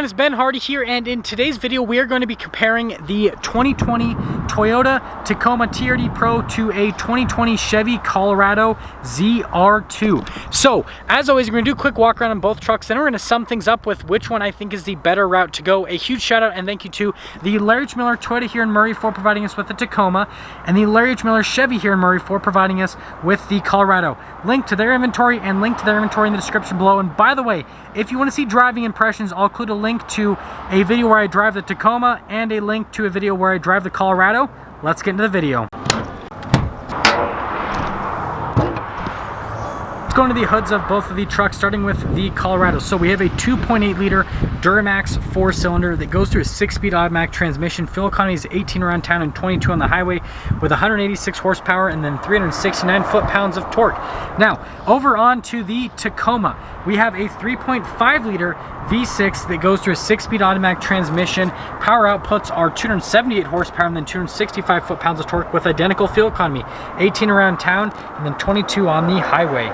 everyone, it's Ben Hardy here, and in today's video we are going to be comparing the 2020 Toyota Tacoma TRD Pro to a 2020 Chevy Colorado ZR2. So, as always, we're going to do a quick walk around on both trucks, then we're going to sum things up with which one I think is the better route to go. A huge shout out and thank you to the Larry H. Miller Toyota here in Murray for providing us with the Tacoma, and the Larry H. Miller Chevy here in Murray for providing us with the Colorado. Link to their inventory and link to their inventory in the description below. And by the way, if you want to see driving impressions, I'll include a link to a video where I drive the Tacoma and a link to a video where I drive the Colorado. Let's get into the video. Let's go into the hoods of both of the trucks, starting with the Colorado. So we have a 2.8 liter Duramax 4-cylinder that goes through a 6-speed automatic transmission. Fuel economy is 18 around town and 22 on the highway, with 186 horsepower and then 369 foot-pounds of torque. Now, over on to the Tacoma. We have a 3.5 liter V6 that goes through a 6-speed automatic transmission. Power outputs are 278 horsepower and then 265 foot-pounds of torque, with identical fuel economy, 18 around town and then 22 on the highway.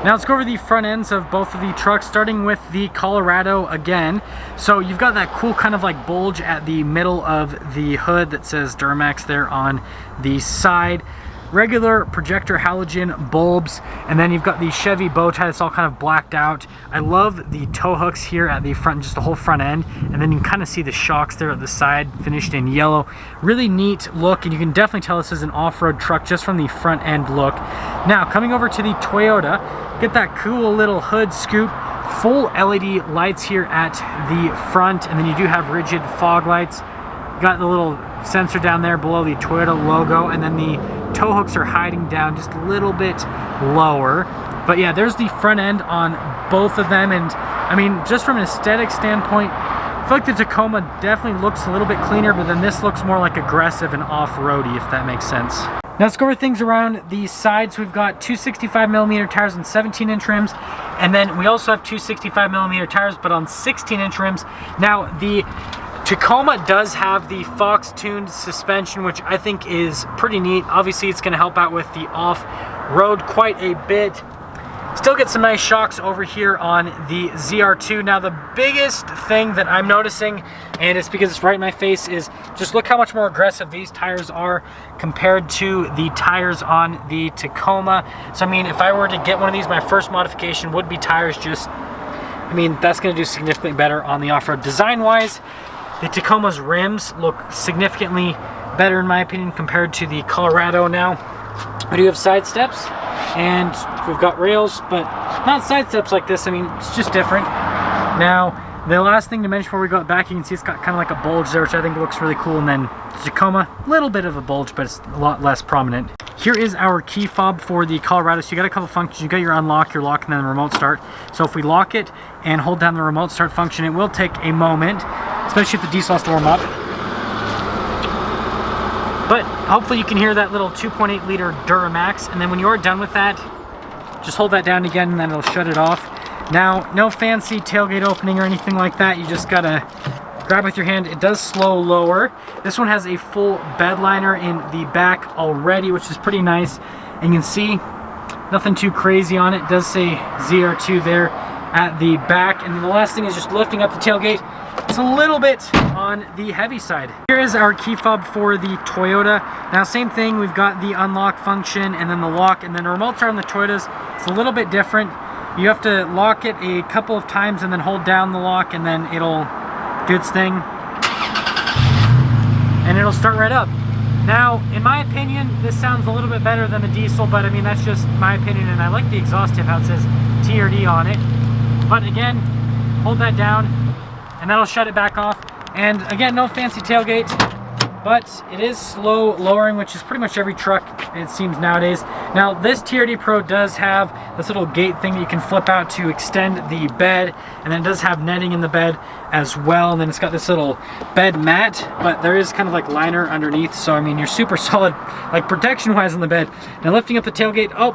Now let's go over the front ends of both of the trucks, starting with the Colorado again. So you've got that cool kind of like bulge at the middle of the hood that says Duramax there on the side. Regular projector halogen bulbs, and then you've got the Chevy bow tie that's all kind of blacked out. I love the tow hooks here at the front, just the whole front end, and then you can kind of see the shocks there at the side finished in yellow. Really neat look, and you can definitely tell this is an off-road truck just from the front end look. Now coming over to the Toyota, get that cool little hood scoop, full LED lights here at the front, and then you do have rigid fog lights. Got the little sensor down there below the Toyota logo, and then the tow hooks are hiding down just a little bit lower. But yeah, there's the front end on both of them, and I mean, just from an aesthetic standpoint, I feel like the Tacoma definitely looks a little bit cleaner, but then this looks more like aggressive and off-roady, if that makes sense. Now let's go over things around the sides. We've got 265mm tires and 17-inch rims, and then we also have 265mm tires, but on 16-inch rims. Now the Tacoma does have the Fox-tuned suspension, which I think is pretty neat. Obviously, it's going to help out with the off-road quite a bit. Still get some nice shocks over here on the ZR2. Now, the biggest thing that I'm noticing, and it's because it's right in my face, is just look how much more aggressive these tires are compared to the tires on the Tacoma. So, I mean, if I were to get one of these, my first modification would be tires. Just, I mean, that's going to do significantly better on the off-road. Design-wise, the Tacoma's rims look significantly better in my opinion compared to the Colorado. Now, we do have side steps and we've got rails, but not side steps like this. I mean, it's just different. Now, the last thing to mention before we go back, you can see it's got kind of like a bulge there, which I think looks really cool. And then the Tacoma, a little bit of a bulge, but it's a lot less prominent. Here is our key fob for the Colorado. So you got a couple functions. You got your unlock, your lock, and then the remote start. So if we lock it and hold down the remote start function, it will take a moment, especially if the diesel has to warm up. But hopefully you can hear that little 2.8 liter Duramax. And then when you're done with that, just hold that down again and then it'll shut it off. Now, no fancy tailgate opening or anything like that. You just gotta grab with your hand. It does slow lower. This one has a full bed liner in the back already, which is pretty nice. And you can see nothing too crazy on it. It does say ZR2 there at the back. And then the last thing is just lifting up the tailgate. It's a little bit on the heavy side. Here is our key fob for the Toyota. Now, same thing. We've got the unlock function and then the lock, and then the remote start on the Toyotas. It's a little bit different. You have to lock it a couple of times and then hold down the lock, and then it'll do its thing and it'll start right up. Now, in my opinion, this sounds a little bit better than the diesel, but I mean, that's just my opinion, and I like the exhaust tip, how it says TRD on it. But again, hold that down and that'll shut it back off. And again, no fancy tailgate, but it is slow lowering, which is pretty much every truck, it seems, nowadays. Now, this TRD Pro does have this little gate thing that you can flip out to extend the bed, and then it does have netting in the bed as well, and then it's got this little bed mat, but there is kind of like liner underneath, so I mean, you're super solid, like protection-wise on the bed. Now, lifting up the tailgate, oh,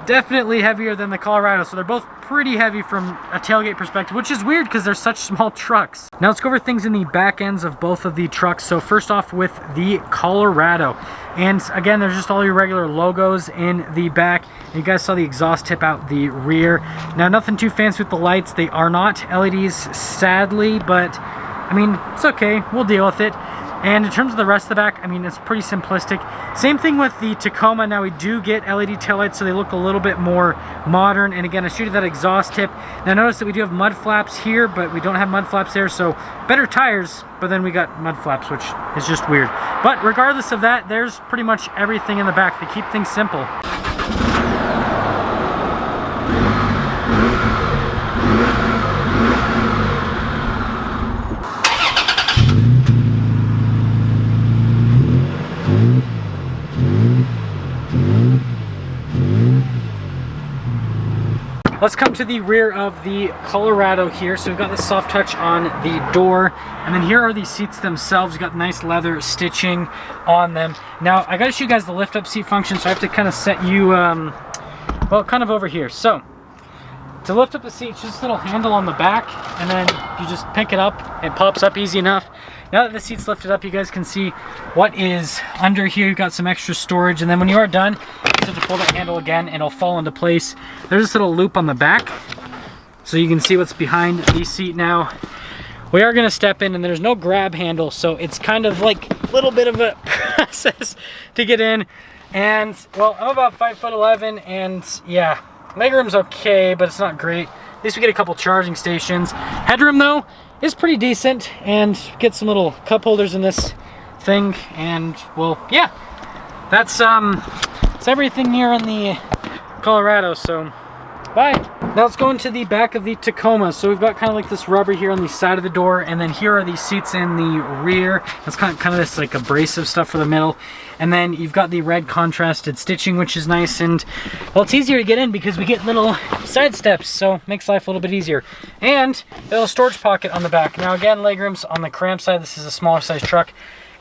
definitely heavier than the Colorado, so they're both pretty heavy from a tailgate perspective, which is weird because they're such small trucks. Now let's go over things in the back ends of both of the trucks. So first off with the Colorado, and again, there's just all your regular logos in the back. You guys saw the exhaust tip out the rear. Now nothing too fancy with the lights. They are not LEDs, sadly, but I mean, it's okay, we'll deal with it. And in terms of the rest of the back, I mean, it's pretty simplistic. Same thing with the Tacoma. Now we do get LED taillights, so they look a little bit more modern. And again, I showed you that exhaust tip. Now notice that we do have mud flaps here, but we don't have mud flaps there, so better tires, but then we got mud flaps, which is just weird. But regardless of that, there's pretty much everything in the back. They keep things simple. Let's come to the rear of the Colorado here. So we've got the soft touch on the door, and then here are the seats themselves. You've got nice leather stitching on them. Now I gotta show you guys the lift up seat function, so I have to kind of set you, well, kind of over here. So to lift up the seat, just this little handle on the back, and then you just pick it up. It pops up easy enough. Now that the seat's lifted up, you guys can see what is under here. You've got some extra storage, and then when you are done, you just have to pull that handle again and it'll fall into place. There's this little loop on the back, so you can see what's behind the seat now. We are gonna step in, and there's no grab handle, so it's kind of like a little bit of a process to get in. And well, I'm about 5'11", and yeah, legroom's okay, but it's not great. At least we get a couple charging stations. Headroom though is pretty decent, and get some little cup holders in this thing. And well, yeah, that's everything here in the Colorado. So bye. Now let's go into the back of the Tacoma. So we've got kind of like this rubber here on the side of the door, and then here are the seats in the rear. That's kind of this like abrasive stuff for the middle. And then you've got the red contrasted stitching, which is nice. And well, it's easier to get in because we get little side steps, so makes life a little bit easier. And a little storage pocket on the back. Now again, legroom's on the cramp side. This is a smaller size truck.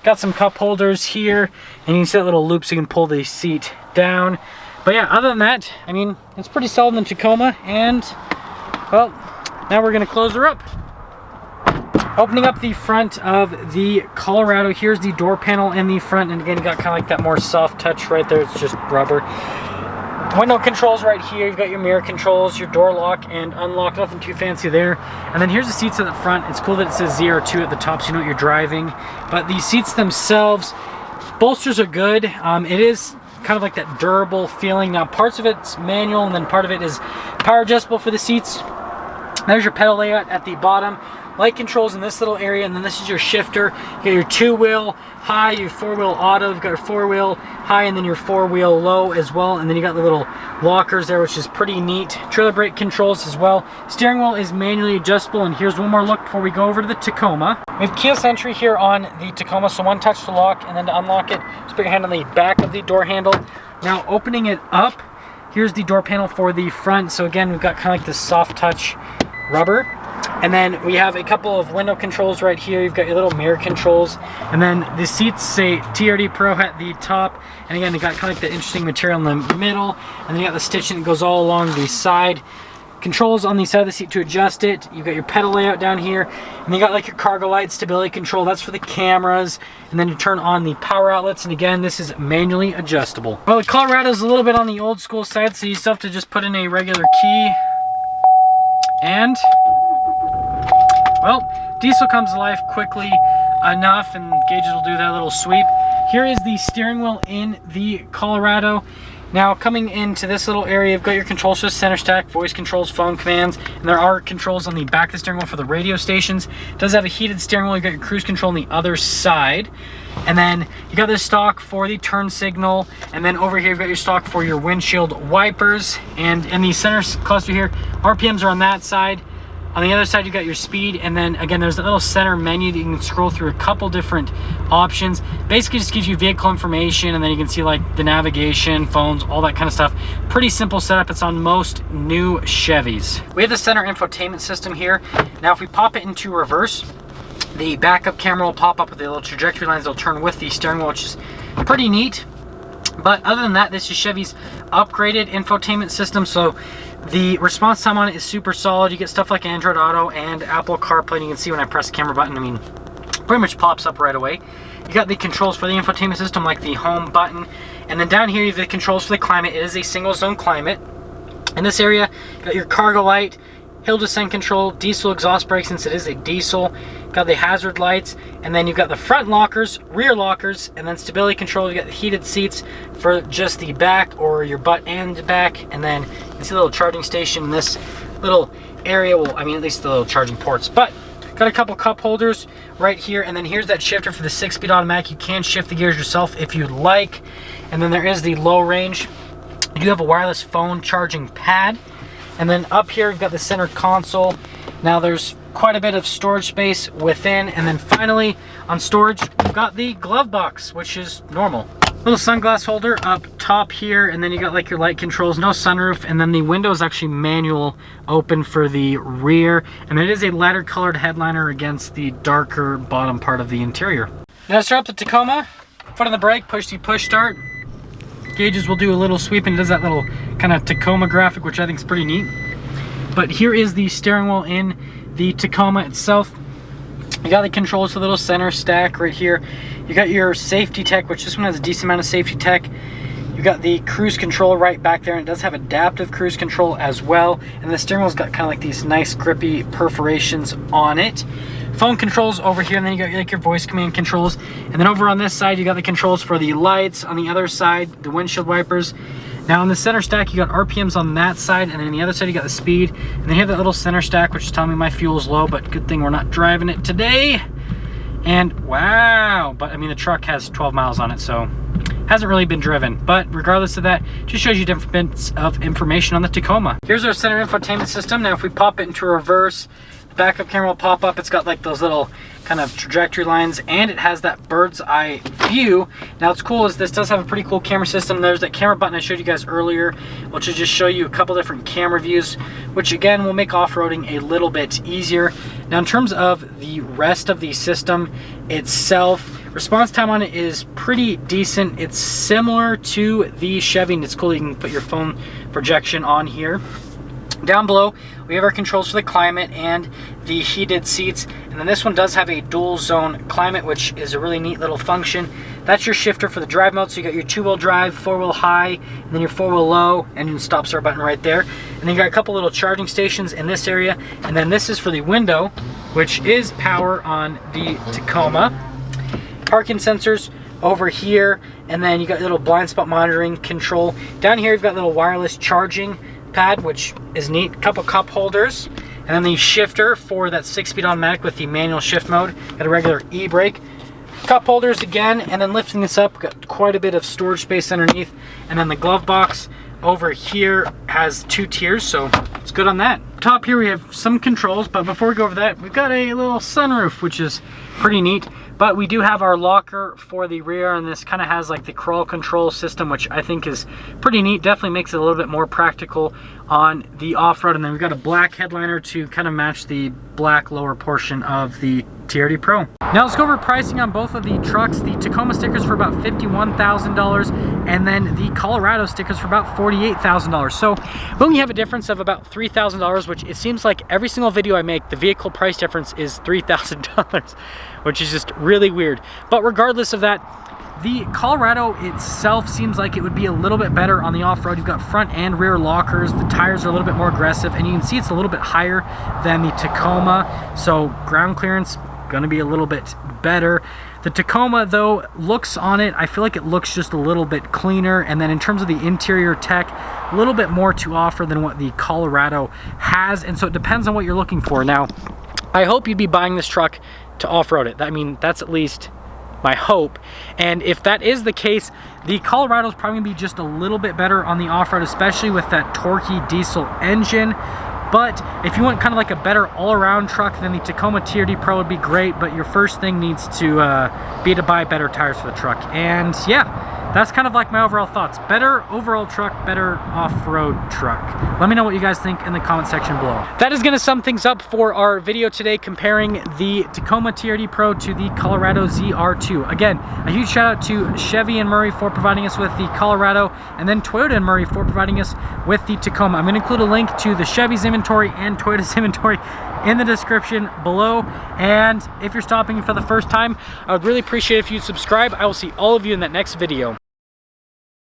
Got some cup holders here, and you can see that little loop so you can pull the seat down. But yeah, other than that, I mean, it's pretty solid in the Tacoma. And well, now we're gonna close her up. Opening up the front of the Colorado, here's the door panel in the front, and again, you got kind of like that more soft touch right there. It's just rubber. Window controls right here. You've got your mirror controls, your door lock and unlock, nothing too fancy there. And then here's the seats at the front. It's cool that it says ZR2 at the top, so you know what you're driving. But the seats themselves, bolsters are good. It is kind of like that durable feeling. Now parts of it's manual, and then part of it is power adjustable for the seats. There's your pedal layout at the bottom. Light controls in this little area, and then this is your shifter. You got your 2-wheel high, your 4-wheel auto, you've got your 4-wheel high, and then your 4-wheel low as well. And then you got the little lockers there, which is pretty neat. Trailer brake controls as well. Steering wheel is manually adjustable, and here's one more look before we go over to the Tacoma. We have keyless entry here on the Tacoma, so one touch to lock, and then to unlock it, just put your hand on the back of the door handle. Now opening it up, here's the door panel for the front. So again, we've got kind of like this soft touch rubber. And then we have a couple of window controls right here. You've got your little mirror controls. And then the seats say TRD Pro at the top. And again, they got kind of like the interesting material in the middle. And then you got the stitching that goes all along the side. Controls on the side of the seat to adjust it. You've got your pedal layout down here. And you got like your cargo light stability control. That's for the cameras. And then you turn on the power outlets. And again, this is manually adjustable. Well, the Colorado's a little bit on the old school side, so you still have to just put in a regular key. And well, diesel comes to life quickly enough, and gauges will do that little sweep. Here is the steering wheel in the Colorado. Now coming into this little area, you've got your controls for the center stack, voice controls, phone commands, and there are controls on the back of the steering wheel for the radio stations. It does have a heated steering wheel. You've got your cruise control on the other side. And then you got this stock for the turn signal, and then over here you've got your stock for your windshield wipers. And in the center cluster here, RPMs are on that side. On the other side, you got your speed, and then again, there's a little center menu that you can scroll through a couple different options. Basically, just gives you vehicle information, and then you can see like the navigation, phones, all that kind of stuff. Pretty simple setup. It's on most new Chevys. We have the center infotainment system here. Now, if we pop it into reverse, the backup camera will pop up with the little trajectory lines. They'll turn with the steering wheel, which is pretty neat. But other than that, this is Chevy's upgraded infotainment system. So the response time on it is super solid. You get stuff like Android Auto and Apple CarPlay. And you can see when I press the camera button, I mean, pretty much pops up right away. You got the controls for the infotainment system, like the home button. And then down here, you have the controls for the climate. It is a single zone climate. In this area, you got your cargo light, hill descent control, diesel exhaust brake since it is a diesel, got the hazard lights, and then you've got the front lockers, rear lockers, and then stability control. You got the heated seats for just the back or your butt and back, and then you can see a little charging station in this little area. Well, I mean, at least the little charging ports, but got a couple cup holders right here, and then here's that shifter for the 6-speed automatic. You can shift the gears yourself if you'd like, and then there is the low range. You do have a wireless phone charging pad. And then up here, we've got the center console. Now there's quite a bit of storage space within. And then finally, on storage, we've got the glove box, which is normal. Little sunglass holder up top here. And then you got like your light controls, no sunroof. And then the window is actually manual open for the rear. And it is a lighter colored headliner against the darker bottom part of the interior. Now to start up the Tacoma, foot on the brake, push to push start. Gauges will do a little sweep, and it does that little kind of Tacoma graphic, which I think is pretty neat. But here is the steering wheel in the Tacoma itself. You got the controls for the little center stack right here. You got your safety tech, which this one has a decent amount of safety tech. You got the cruise control right back there, and it does have adaptive cruise control as well. And the steering wheel's got kind of like these nice grippy perforations on it. Phone controls over here, and then you got like your voice command controls. And then over on this side, you got the controls for the lights. On the other side, the windshield wipers. Now on the center stack, you got RPMs on that side, and then on the other side, you got the speed. And then you have that little center stack, which is telling me my fuel is low, but good thing we're not driving it today. And wow, but I mean, the truck has 12 miles on it, so hasn't really been driven. But regardless of that, just shows you different bits of information on the Tacoma. Here's our center infotainment system. Now if we pop it into reverse, the backup camera will pop up. It's got like those little kind of trajectory lines, and it has that bird's eye view. Now what's cool is this does have a pretty cool camera system. There's that camera button I showed you guys earlier, which will just show you a couple different camera views, which again will make off-roading a little bit easier. Now in terms of the rest of the system itself, response time on it is pretty decent. It's similar to the Chevy, and it's cool you can put your phone projection on here. Down below, we have our controls for the climate and the heated seats. And then this one does have a dual zone climate, which is a really neat little function. That's your shifter for the drive mode. So you got your 2-wheel drive, 4-wheel high, and then your 4-wheel low, and your stop start button right there. And then you got a couple little charging stations in this area. And then this is for the window, which is power on the Tacoma. Parking sensors over here, and then you got little blind spot monitoring control. Down here, you've got little wireless charging pad, which is neat. Couple cup holders, and then the shifter for that 6-speed automatic with the manual shift mode. Got a regular e-brake. Cup holders again, and then lifting this up, got quite a bit of storage space underneath. And then the glove box over here has 2 tiers, so it's good on that. Top here we have some controls, but before we go over that, we've got a little sunroof, which is pretty neat. But we do have our locker for the rear, and this kind of has like the crawl control system, which I think is pretty neat. Definitely makes it a little bit more practical on the off-road. And then we've got a black headliner to kind of match the black lower portion of the TRD Pro. Now let's go over pricing on both of the trucks. The Tacoma stickers for about $51,000, and then the Colorado stickers for about $48,000. So when we have a difference of about $3,000, which it seems like every single video I make, the vehicle price difference is $3,000, which is just really weird. But regardless of that, the Colorado itself seems like it would be a little bit better on the off-road. You've got front and rear lockers. The tires are a little bit more aggressive, and you can see it's a little bit higher than the Tacoma. So ground clearance gonna be a little bit better. The Tacoma though, looks on it, I feel like it looks just a little bit cleaner. And then in terms of the interior tech, a little bit more to offer than what the Colorado has. And so it depends on what you're looking for. Now, I hope you'd be buying this truck to off-road it. I mean, that's at least my hope. And if that is the case, the Colorado is probably gonna be just a little bit better on the off-road, especially with that torquey diesel engine. But if you want kind of like a better all-around truck, then the Tacoma TRD Pro would be great. But your first thing needs to be to buy better tires for the truck. And yeah, that's kind of like my overall thoughts. Better overall truck, better off-road truck. Let me know what you guys think in the comment section below. That is going to sum things up for our video today, comparing the Tacoma TRD Pro to the Colorado ZR2. Again, a huge shout out to Chevy and Murray for providing us with the Colorado, and then Toyota and Murray for providing us with the Tacoma. I'm going to include a link to the Chevy's inventory and Toyota's inventory in the description below. And if you're stopping for the first time, I would really appreciate if you subscribe. I will see all of you in that next video.